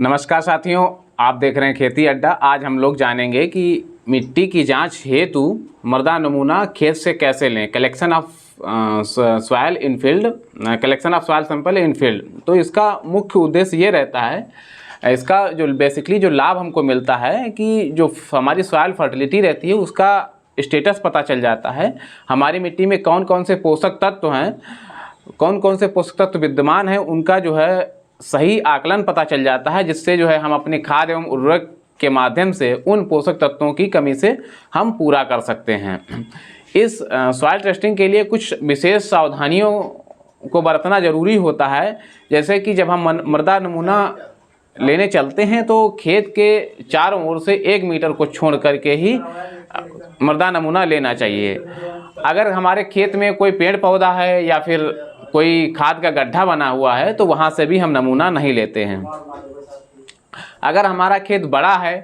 नमस्कार साथियों, आप देख रहे हैं खेती अड्डा। आज हम लोग जानेंगे कि मिट्टी की जांच हेतु मृदा नमूना खेत से कैसे लें। Collection of soil in field, collection of soil sample in field. तो इसका मुख्य उद्देश्य ये रहता है, इसका जो बेसिकली जो लाभ हमको मिलता है कि जो हमारी सॉइल फर्टिलिटी रहती है उसका स्टेटस पता चल जाता है। हमारी मिट्टी में कौन कौन से पोषक तत्व हैं, कौन कौन से पोषक तत्व विद्यमान हैं, उनका जो है सही आकलन पता चल जाता है, जिससे जो है हम अपने खाद एवं उर्वरक के माध्यम से उन पोषक तत्वों की कमी से हम पूरा कर सकते हैं। इस सॉइल टेस्टिंग के लिए कुछ विशेष सावधानियों को बरतना ज़रूरी होता है। जैसे कि जब हम मृदा नमूना लेने चलते हैं तो खेत के चारों ओर से 1 मीटर को छोड़ करके ही मृदा नमूना लेना चाहिए। अगर हमारे खेत में कोई पेड़ पौधा है या फिर कोई खाद का गड्ढा बना हुआ है तो वहाँ से भी हम नमूना नहीं लेते हैं। अगर हमारा खेत बड़ा है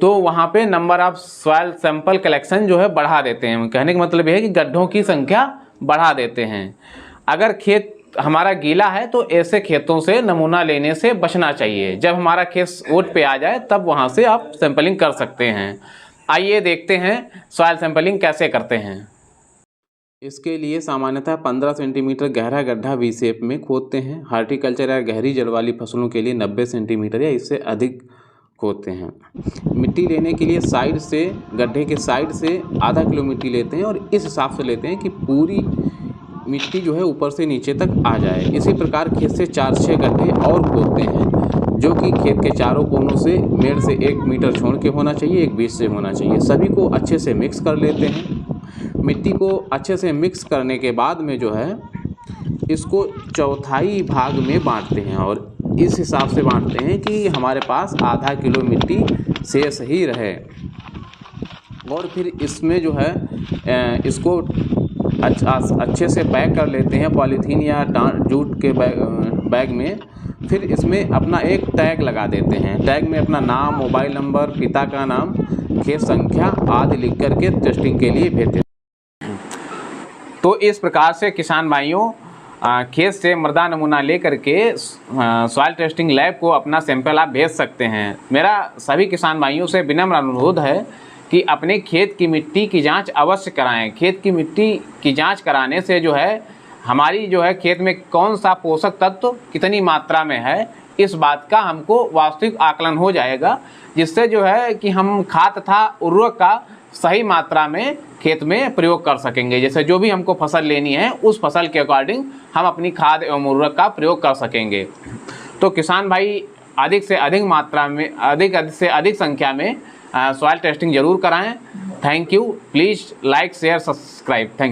तो वहाँ पे number of soil sample collection जो है बढ़ा देते हैं। कहने का मतलब यह है कि गड्ढों की संख्या बढ़ा देते हैं। अगर खेत हमारा गीला है तो ऐसे खेतों से नमूना लेने से बचना चाहिए। जब हमारा खेत ओट पे आ जाए तब वहाँ से आप सैंपलिंग कर सकते हैं। आइए देखते हैं सॉइल सैंपलिंग कैसे करते हैं। इसके लिए सामान्यतः 15 सेंटीमीटर गहरा गड्ढा वी शेप में खोदते हैं। हार्टिकल्चर या गहरी जड़ वाली फसलों के लिए 90 सेंटीमीटर या इससे अधिक खोदते हैं। मिट्टी लेने के लिए साइड से, गड्ढे के साइड से आधा किलो मिट्टी लेते हैं और इस हिसाब से लेते हैं कि पूरी मिट्टी जो है ऊपर से नीचे तक आ जाए। इसी प्रकार खेत से 4-6 गड्ढे और खोदते हैं, जो कि खेत के चारों कोनों से मेड़ से 1 मीटर छोड़ के होना चाहिए, एक बीच से होना चाहिए। सभी को अच्छे से मिक्स कर लेते हैं। मिट्टी को अच्छे से मिक्स करने के बाद में जो है इसको चौथाई भाग में बांटते हैं और इस हिसाब से बांटते हैं कि हमारे पास आधा किलो मिट्टी शेष ही रहे। और फिर इसमें जो है इसको अच्छे से पैक कर लेते हैं पॉलीथीन या जूट के बैग में। फिर इसमें अपना एक टैग लगा देते हैं। टैग में अपना नाम, मोबाइल नंबर, पिता का नाम, खेत संख्या आदि लिख करके टेस्टिंग के लिए भेजते हैं। तो इस प्रकार से किसान भाइयों खेत से मृदा नमूना ले करके सॉइल टेस्टिंग लैब को अपना सैंपल आप भेज सकते हैं। मेरा सभी किसान भाइयों से विनम्र अनुरोध है कि अपने खेत की मिट्टी की जांच अवश्य कराएं। खेत की मिट्टी की जांच कराने से जो है हमारी जो है खेत में कौन सा पोषक तत्व कितनी मात्रा में है, इस बात का हमको वास्तविक आकलन हो जाएगा, जिससे जो है कि हम खाद तथा उर्वरक का सही मात्रा में खेत में प्रयोग कर सकेंगे। जैसे जो भी हमको फसल लेनी है उस फसल के अकॉर्डिंग हम अपनी खाद एवं उर्वरक का प्रयोग कर सकेंगे। तो किसान भाई अधिक से अधिक मात्रा में, अधिक से अधिक संख्या में सॉइल टेस्टिंग जरूर कराएं। Thank you. Please like, share, subscribe. Thank you.